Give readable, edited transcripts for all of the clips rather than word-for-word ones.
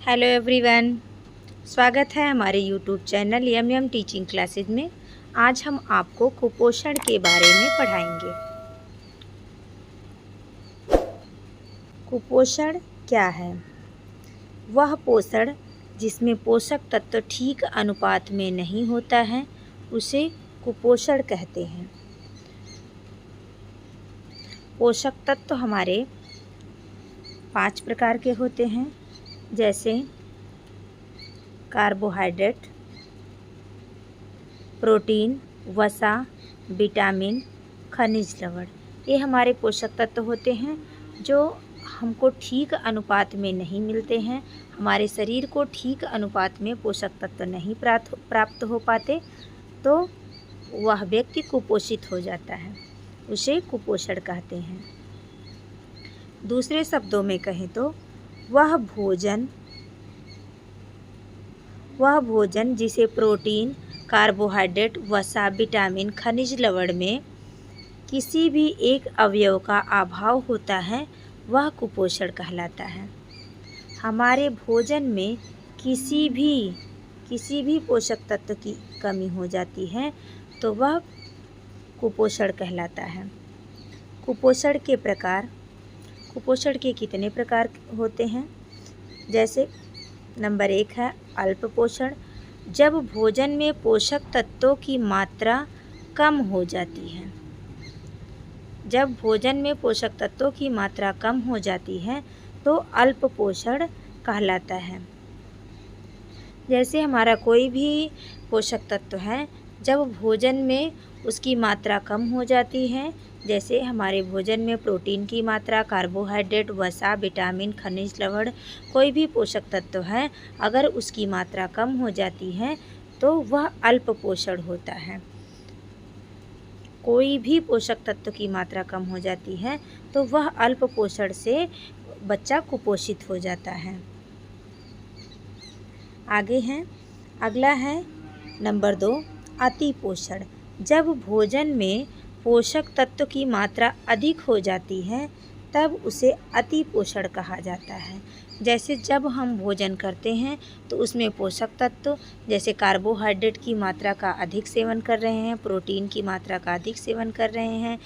Hello everyone, स्वागत है हमारे यूट्यूब चैनल यम यम टीचिंग क्लासेज में। आज हम आपको कुपोषण के बारे में पढ़ाएंगे। कुपोषण क्या है? वह पोषण जिसमें पोषक तत्व ठीक अनुपात में नहीं होता है उसे कुपोषण कहते हैं। पोषक तत्व हमारे 5 प्रकार के होते हैं, जैसे कार्बोहाइड्रेट, प्रोटीन, वसा, विटामिन, खनिज लवण। ये हमारे पोषक तत्व होते हैं जो हमको ठीक अनुपात में नहीं मिलते हैं। हमारे शरीर को ठीक अनुपात में पोषक तत्व नहीं प्राप्त हो पाते तो वह व्यक्ति कुपोषित हो जाता है, उसे कुपोषण कहते हैं। दूसरे शब्दों में कहें तो वह भोजन जिसे प्रोटीन, कार्बोहाइड्रेट, वसा, विटामिन, खनिज लवण में किसी भी एक अवयव का अभाव होता है वह कुपोषण कहलाता है। हमारे भोजन में किसी भी पोषक तत्व की कमी हो जाती है तो वह कुपोषण कहलाता है। कुपोषण के कितने प्रकार होते हैं? जैसे नंबर 1 है अल्प पोषण। जब भोजन में पोषक तत्वों की मात्रा कम हो जाती है, तो अल्प पोषण कहलाता है। जैसे हमारा कोई भी पोषक तत्व है, जब भोजन में उसकी मात्रा कम हो जाती है, जैसे हमारे भोजन में प्रोटीन की मात्रा, कार्बोहाइड्रेट, वसा, विटामिन, खनिज लवण, कोई भी पोषक तत्व है, अगर उसकी मात्रा कम हो जाती है तो वह अल्प पोषण होता है। कोई भी पोषक तत्व की मात्रा कम हो जाती है तो वह अल्प पोषण से बच्चा कुपोषित हो जाता है। अगला है नंबर 2 अति पोषण। जब भोजन में पोषक तत्व की मात्रा अधिक हो जाती है तब उसे अति पोषण कहा जाता है। जैसे जब हम भोजन करते हैं तो उसमें पोषक तत्व जैसे कार्बोहाइड्रेट की मात्रा का अधिक सेवन कर रहे हैं, प्रोटीन की मात्रा का अधिक सेवन कर रहे हैं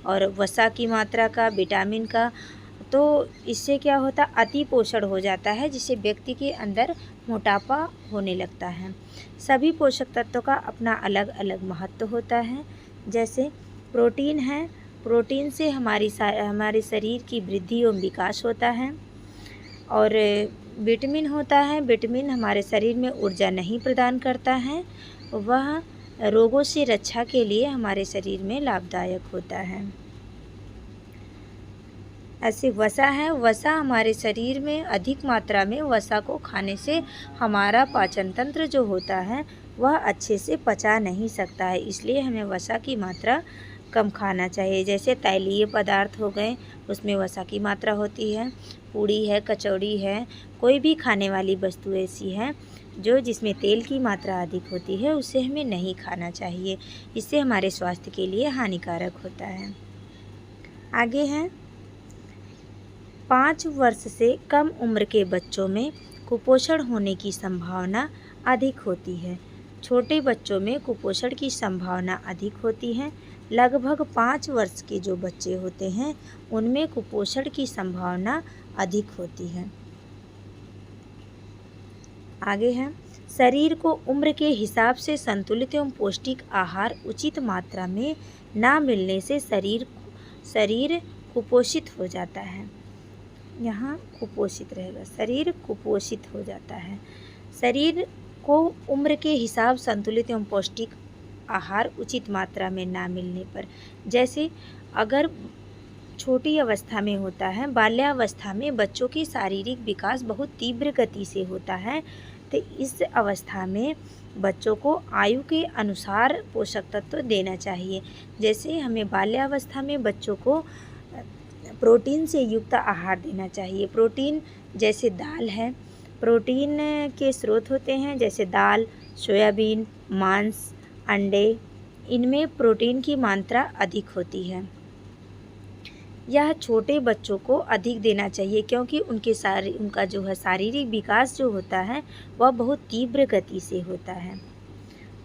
और वसा की मात्रा का, विटामिन का, तो इससे क्या होता, अति पोषण हो जाता है, जिससे व्यक्ति के अंदर मोटापा होने लगता है। सभी पोषक तत्वों का अपना अलग अलग महत्व होता है। जैसे प्रोटीन है, प्रोटीन से हमारे शरीर की वृद्धि एवं विकास होता है। और विटामिन होता है, विटामिन हमारे शरीर में ऊर्जा नहीं प्रदान करता है, वह रोगों से रक्षा के लिए हमारे शरीर में लाभदायक होता है। ऐसे वसा है, वसा हमारे शरीर में अधिक मात्रा में वसा को खाने से हमारा पाचन तंत्र जो होता है वह अच्छे से पचा नहीं सकता है, इसलिए हमें वसा की मात्रा कम खाना चाहिए। जैसे तैलीय पदार्थ हो गए, उसमें वसा की मात्रा होती है। पूड़ी है, कचौड़ी है, कोई भी खाने वाली वस्तु ऐसी है जिसमें तेल की मात्रा अधिक होती है, उसे हमें नहीं खाना चाहिए, इससे हमारे स्वास्थ्य के लिए हानिकारक होता है। आगे है 5 वर्ष से कम उम्र के बच्चों में कुपोषण होने की संभावना अधिक होती है। छोटे बच्चों में कुपोषण की संभावना अधिक होती है। लगभग 5 वर्ष के जो बच्चे होते हैं उनमें कुपोषण की संभावना अधिक होती है। आगे है शरीर को उम्र के हिसाब से संतुलित एवं पौष्टिक आहार उचित मात्रा में ना मिलने से शरीर कुपोषित हो जाता है। यहाँ कुपोषित रहेगा, शरीर कुपोषित हो जाता है। शरीर को उम्र के हिसाब संतुलित एवं पौष्टिक आहार उचित मात्रा में ना मिलने पर, जैसे अगर छोटी अवस्था में होता है, बाल्यावस्था में बच्चों की शारीरिक विकास बहुत तीव्र गति से होता है, तो इस अवस्था में बच्चों को आयु के अनुसार पोषक तत्व देना चाहिए। जैसे हमें बाल्यावस्था में बच्चों को प्रोटीन से युक्त आहार देना चाहिए। प्रोटीन जैसे दाल है, प्रोटीन के स्रोत होते हैं जैसे दाल, सोयाबीन, मांस, अंडे, इनमें प्रोटीन की मात्रा अधिक होती है। यह छोटे बच्चों को अधिक देना चाहिए क्योंकि उनका जो है शारीरिक विकास जो होता है वह बहुत तीव्र गति से होता है।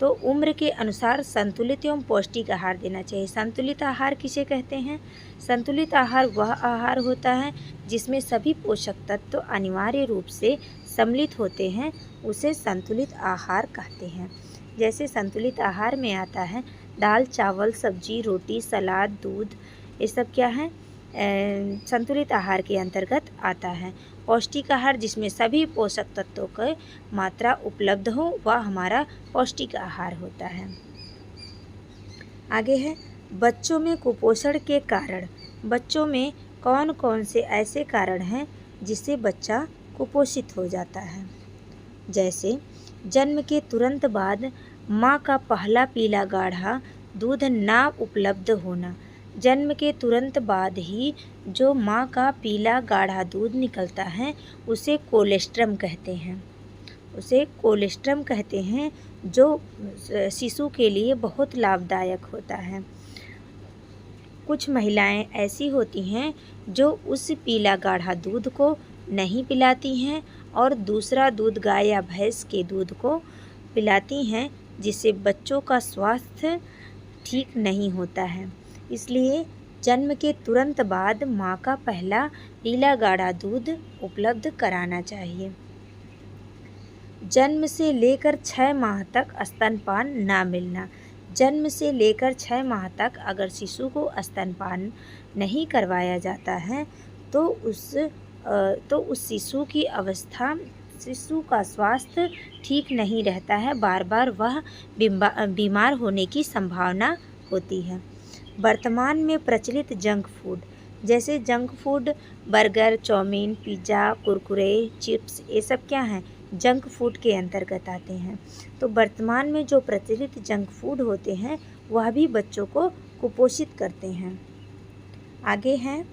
तो उम्र के अनुसार संतुलित एवं पौष्टिक आहार देना चाहिए। संतुलित आहार किसे कहते हैं? संतुलित आहार वह आहार होता है जिसमें सभी पोषक तत्व अनिवार्य रूप से सम्मिलित होते हैं, उसे संतुलित आहार कहते हैं। जैसे संतुलित आहार में आता है दाल, चावल, सब्जी, रोटी, सलाद, दूध, ये सब क्या है? संतुलित आहार के अंतर्गत आता है। पौष्टिक आहार जिसमें सभी पोषक तत्वों की मात्रा उपलब्ध हो वह हमारा पौष्टिक आहार होता है। आगे है बच्चों में कुपोषण के कारण। बच्चों में कौन कौन से ऐसे कारण हैं जिससे बच्चा कुपोषित हो जाता है? जैसे जन्म के तुरंत बाद माँ का पहला पीला गाढ़ा दूध ना उपलब्ध होना। जन्म के तुरंत बाद ही जो माँ का पीला गाढ़ा दूध निकलता है उसे कोलेस्ट्रम कहते हैं। उसे कोलेस्ट्रम कहते हैं, जो शिशु के लिए बहुत लाभदायक होता है। कुछ महिलाएं ऐसी होती हैं जो उस पीला गाढ़ा दूध को नहीं पिलाती हैं और दूसरा दूध गाय या भैंस के दूध को पिलाती हैं, जिससे बच्चों का स्वास्थ्य ठीक नहीं होता है। इसलिए जन्म के तुरंत बाद माँ का पहला पीला गाढ़ा दूध उपलब्ध कराना चाहिए। जन्म से लेकर 6 माह तक स्तनपान ना मिलना। जन्म से लेकर 6 माह तक अगर शिशु को स्तनपान नहीं करवाया जाता है तो उस शिशु का स्वास्थ्य ठीक नहीं रहता है, बार बार वह बीमार होने की संभावना होती है। वर्तमान में प्रचलित जंक फूड, जैसे junk food burger, chow mein, pizza, Kurkure, chips, ये सब क्या हैं? जंक फूड के अंतर्गत आते हैं। तो वर्तमान में जो प्रचलित जंक फूड होते हैं वह भी बच्चों को कुपोषित करते हैं। आगे हैं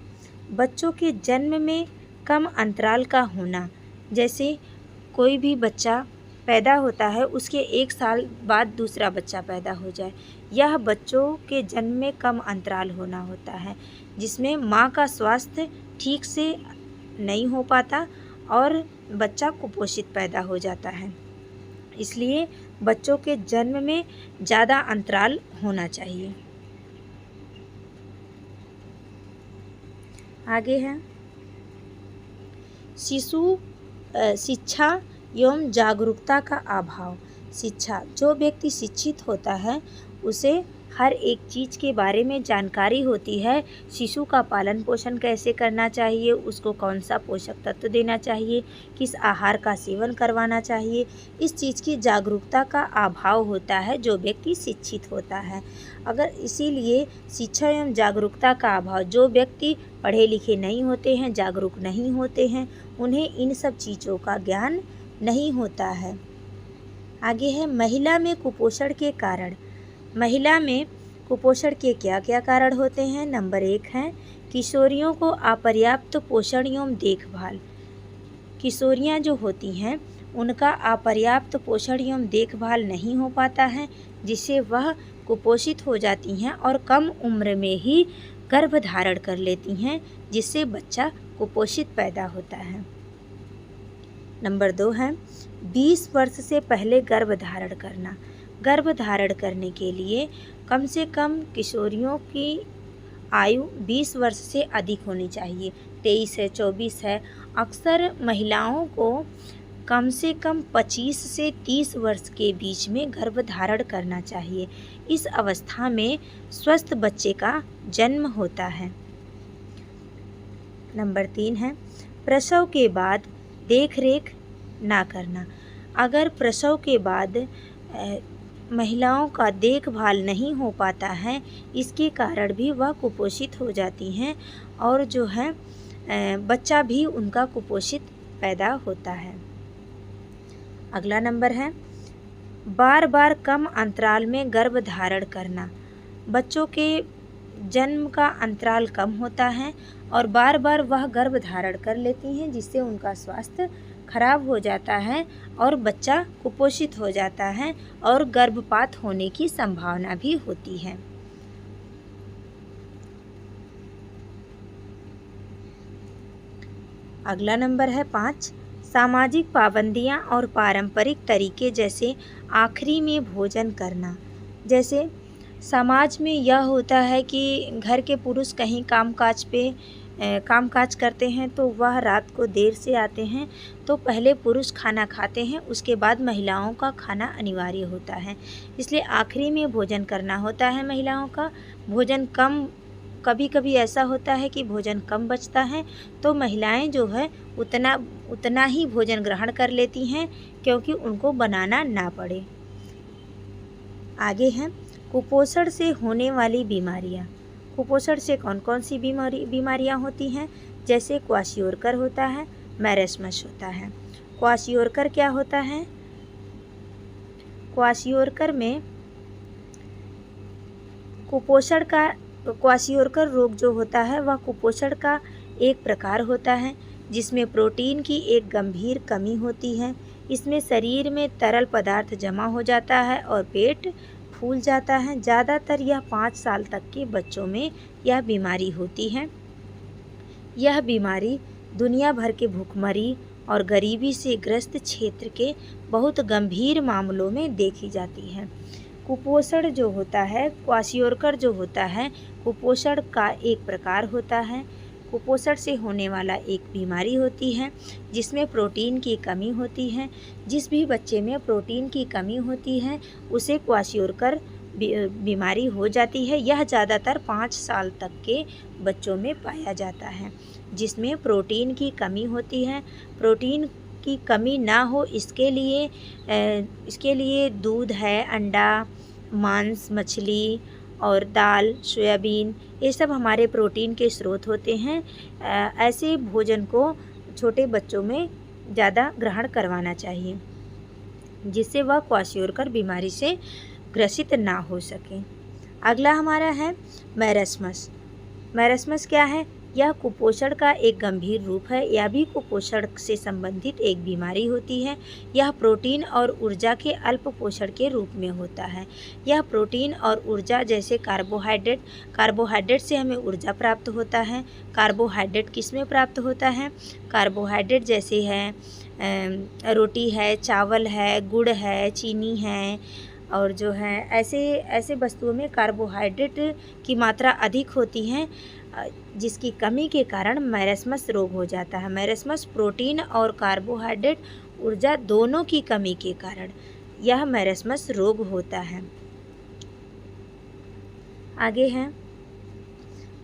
बच्चों के जन्म में कम अंतराल का होना। जैसे कोई भी बच्चा पैदा होता है उसके 1 साल बाद दूसरा बच्चा पैदा हो जाए, यह बच्चों के जन्म में कम अंतराल होना होता है, जिसमें माँ का स्वास्थ्य ठीक से नहीं हो पाता और बच्चा कुपोषित पैदा हो जाता है। इसलिए बच्चों के जन्म में ज़्यादा अंतराल होना चाहिए। आगे है शिक्षा एवं जागरूकता का अभाव। शिक्षा, जो व्यक्ति शिक्षित होता है उसे हर एक चीज़ के बारे में जानकारी होती है। शिशु का पालन पोषण कैसे करना चाहिए, उसको कौन सा पोषक तत्व देना चाहिए, किस आहार का सेवन करवाना चाहिए, इस चीज़ की जागरूकता का अभाव होता है जो व्यक्ति शिक्षित होता है। अगर इसीलिए शिक्षा एवं जागरूकता का अभाव, जो व्यक्ति पढ़े लिखे नहीं होते हैं, जागरूक नहीं होते हैं, उन्हें इन सब चीज़ों का ज्ञान नहीं होता है। आगे है महिला में कुपोषण के कारण। महिला में कुपोषण के क्या क्या कारण होते हैं? नंबर 1 है किशोरियों को अपर्याप्त पोषण एवं देखभाल। किशोरियाँ जो होती हैं उनका अपर्याप्त पोषण एवं देखभाल नहीं हो पाता है, जिससे वह कुपोषित हो जाती हैं और कम उम्र में ही गर्भ धारण कर लेती हैं, जिससे बच्चा कुपोषित पैदा होता है। नंबर 2 है 20 वर्ष से पहले गर्भ धारण करना। गर्भ धारण करने के लिए कम से कम किशोरियों की आयु 20 वर्ष से अधिक होनी चाहिए। 23 है, 24 है। अक्सर महिलाओं को कम से कम 25 से 30 वर्ष के बीच में गर्भ धारण करना चाहिए। इस अवस्था में स्वस्थ बच्चे का जन्म होता है। नंबर 3 है प्रसव के बाद देख रेख ना करना। अगर प्रसव के बाद महिलाओं का देखभाल नहीं हो पाता है, इसके कारण भी वह कुपोषित हो जाती हैं और जो है बच्चा भी उनका कुपोषित पैदा होता है। अगला नंबर है बार बार कम अंतराल में गर्भ धारण करना। बच्चों के जन्म का अंतराल कम होता है और बार बार वह गर्भ धारण कर लेती हैं, जिससे उनका स्वास्थ्य खराब हो जाता है और बच्चा कुपोषित हो जाता है और गर्भपात होने की संभावना भी होती है। अगला नंबर है 5, सामाजिक पाबंदियाँ और पारंपरिक तरीके जैसे आखिरी में भोजन करना। जैसे समाज में यह होता है कि घर के पुरुष कहीं कामकाज करते हैं तो वह रात को देर से आते हैं, तो पहले पुरुष खाना खाते हैं, उसके बाद महिलाओं का खाना अनिवार्य होता है। इसलिए आखिरी में भोजन करना होता है महिलाओं का। भोजन कम, कभी कभी ऐसा होता है कि भोजन कम बचता है तो महिलाएं जो है उतना ही भोजन ग्रहण कर लेती हैं, क्योंकि उनको बनाना ना पड़े। आगे हैं कुपोषण से होने वाली बीमारियां। कुपोषण से कौन कौन सी बीमारियां होती हैं? जैसे क्वाशियोरकर होता है, मैरस्मस होता है। क्वाशियोरकर क्या होता है? क्वाशियोरकर में क्वाशियोरकर रोग जो होता है वह कुपोषण का एक प्रकार होता है, जिसमें प्रोटीन की एक गंभीर कमी होती है। इसमें शरीर में तरल पदार्थ जमा हो जाता है और पेट फूल जाता है। ज़्यादातर यह 5 साल तक के बच्चों में यह बीमारी होती है। यह बीमारी दुनिया भर के भुखमरी और गरीबी से ग्रस्त क्षेत्र के बहुत गंभीर मामलों में देखी जाती है। कुपोषण जो होता है, क्वाशियोरकर जो होता है, कुपोषण का एक प्रकार होता है। कुपोषण से होने वाला एक बीमारी होती है जिसमें प्रोटीन की कमी होती है। जिस भी बच्चे में प्रोटीन की कमी होती है उसे क्वाशियोरकर बीमारी हो जाती है। यह ज़्यादातर 5 साल तक के बच्चों में पाया जाता है, जिसमें प्रोटीन की कमी होती है। प्रोटीन की कमी ना हो इसके लिए दूध है, अंडा, मांस, मछली और दाल, सोयाबीन, ये सब हमारे प्रोटीन के स्रोत होते हैं। ऐसे भोजन को छोटे बच्चों में ज़्यादा ग्रहण करवाना चाहिए, जिससे वह क्वाशियोरकर बीमारी से ग्रसित ना हो सके। अगला हमारा है मैरस्मस। मैरस्मस क्या है? यह कुपोषण का एक गंभीर रूप है। यह भी कुपोषण से संबंधित एक बीमारी होती है। यह प्रोटीन और ऊर्जा के अल्प पोषण के रूप में होता है। यह प्रोटीन और ऊर्जा जैसे कार्बोहाइड्रेट से हमें ऊर्जा प्राप्त होता है। कार्बोहाइड्रेट किस में प्राप्त होता है? कार्बोहाइड्रेट जैसे है रोटी है, चावल है, गुड़ है, चीनी है, और जो है ऐसे वस्तुओं में कार्बोहाइड्रेट की मात्रा अधिक होती है, जिसकी कमी के कारण मैरस्मस रोग हो जाता है। मैरस्मस प्रोटीन और कार्बोहाइड्रेट ऊर्जा दोनों की कमी के कारण यह मैरस्मस रोग होता है। आगे है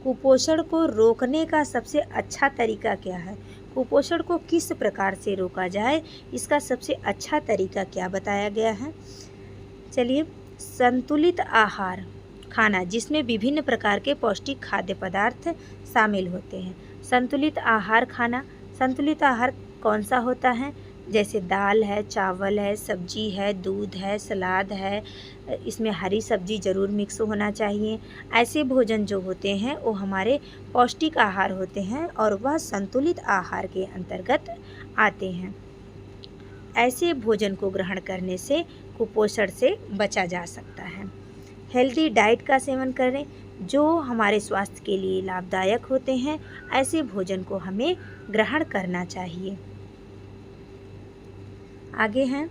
कुपोषण को रोकने का सबसे अच्छा तरीका क्या है? कुपोषण को किस प्रकार से रोका जाए, इसका सबसे अच्छा तरीका क्या बताया गया है? चलिए, संतुलित आहार खाना, जिसमें विभिन्न प्रकार के पौष्टिक खाद्य पदार्थ शामिल होते हैं। संतुलित आहार खाना। संतुलित आहार कौन सा होता है? जैसे दाल है, चावल है, सब्जी है, दूध है, सलाद है, इसमें हरी सब्जी ज़रूर मिक्स होना चाहिए। ऐसे भोजन जो होते हैं वो हमारे पौष्टिक आहार होते हैं और वह संतुलित आहार के अंतर्गत आते हैं। ऐसे भोजन को ग्रहण करने से कुपोषण से बचा जा सकता है। हेल्दी डाइट का सेवन करें जो हमारे स्वास्थ्य के लिए लाभदायक होते हैं। ऐसे भोजन को हमें ग्रहण करना चाहिए। आगे हैं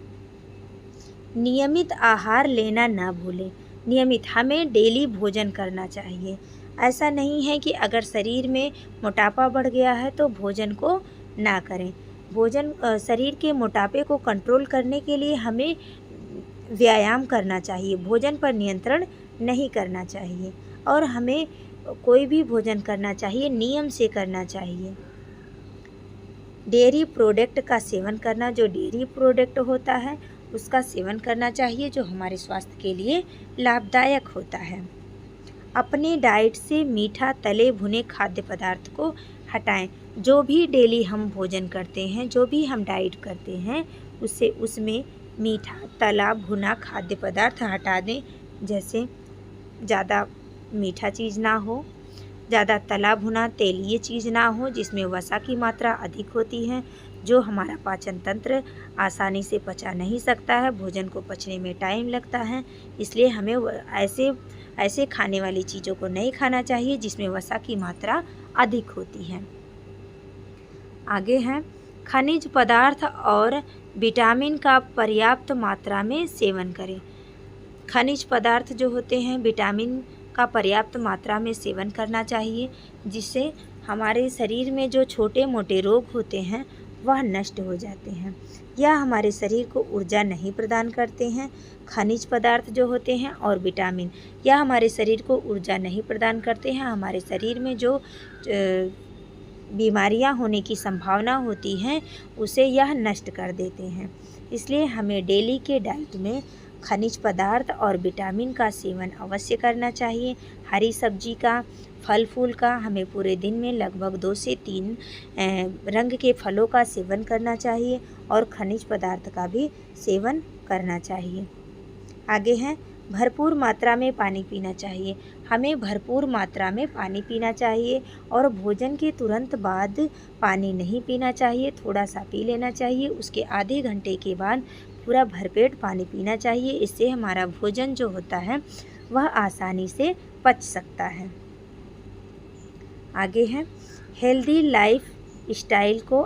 नियमित आहार लेना ना भूलें। नियमित, हमें डेली भोजन करना चाहिए। ऐसा नहीं है कि अगर शरीर में मोटापा बढ़ गया है तो भोजन को ना करें। शरीर के मोटापे को कंट्रोल करने के लिए हमें व्यायाम करना चाहिए। भोजन पर नियंत्रण नहीं करना चाहिए और हमें कोई भी भोजन करना चाहिए नियम से करना चाहिए। डेयरी प्रोडक्ट का सेवन करना, जो डेयरी प्रोडक्ट होता है उसका सेवन करना चाहिए, जो हमारे स्वास्थ्य के लिए लाभदायक होता है। अपने डाइट से मीठा, तले भुने खाद्य पदार्थ को हटाएं। जो भी डेली हम भोजन करते हैं, जो भी हम डाइट करते हैं, उसमें मीठा, तला भुना खाद्य पदार्थ हटा दें। जैसे ज़्यादा मीठा चीज़ ना हो, ज़्यादा तला भुना तेलीय चीज़ ना हो जिसमें वसा की मात्रा अधिक होती है, जो हमारा पाचन तंत्र आसानी से पचा नहीं सकता है। भोजन को पचने में टाइम लगता है, इसलिए हमें ऐसे खाने वाली चीज़ों को नहीं खाना चाहिए जिसमें वसा की मात्रा अधिक होती है। आगे है खनिज पदार्थ और विटामिन का पर्याप्त मात्रा में सेवन करें। खनिज पदार्थ जो होते हैं विटामिन का पर्याप्त मात्रा में सेवन करना चाहिए, जिससे हमारे शरीर में जो छोटे मोटे रोग होते हैं वह नष्ट हो जाते हैं। यह हमारे शरीर को ऊर्जा नहीं प्रदान करते हैं। खनिज पदार्थ जो होते हैं और विटामिन यह हमारे शरीर को ऊर्जा नहीं प्रदान करते हैं। हमारे शरीर में जो बीमारियां होने की संभावना होती हैं उसे यह नष्ट कर देते हैं। इसलिए हमें डेली के डाइट में खनिज पदार्थ और विटामिन का सेवन अवश्य करना चाहिए। हरी सब्जी का, फल फूल का, हमें पूरे दिन में लगभग 2 से 3 रंग के फलों का सेवन करना चाहिए और खनिज पदार्थ का भी सेवन करना चाहिए। आगे है भरपूर मात्रा में पानी पीना चाहिए। हमें भरपूर मात्रा में पानी पीना चाहिए और भोजन के तुरंत बाद पानी नहीं पीना चाहिए, थोड़ा सा पी लेना चाहिए। उसके आधे घंटे के बाद पूरा भरपेट पानी पीना चाहिए। इससे हमारा भोजन जो होता है वह आसानी से पच सकता है। आगे है हेल्दी लाइफ स्टाइल को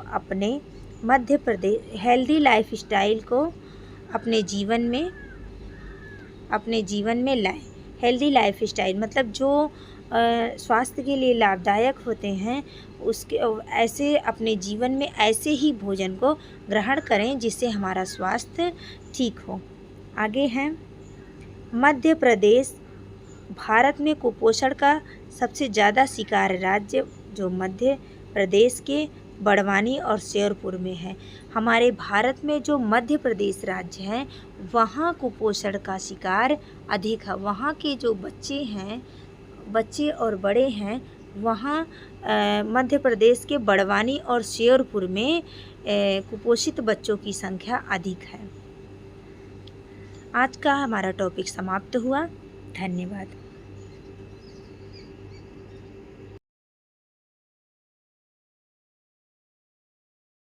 अपने जीवन में लाएं। हेल्दी लाइफ स्टाइल मतलब जो स्वास्थ्य के लिए लाभदायक होते हैं उसके ऐसे अपने जीवन में ऐसे ही भोजन को ग्रहण करें जिससे हमारा स्वास्थ्य ठीक हो। आगे है मध्य प्रदेश भारत में कुपोषण का सबसे ज़्यादा शिकार राज्य जो मध्य प्रदेश के बड़वानी और श्योपुर में है। हमारे भारत में जो मध्य प्रदेश राज्य है वहाँ कुपोषण का शिकार अधिक है। वहाँ के जो बच्चे और बड़े हैं वहाँ मध्य प्रदेश के बड़वानी और श्योपुर में कुपोषित बच्चों की संख्या अधिक है। आज का हमारा टॉपिक समाप्त हुआ। धन्यवाद।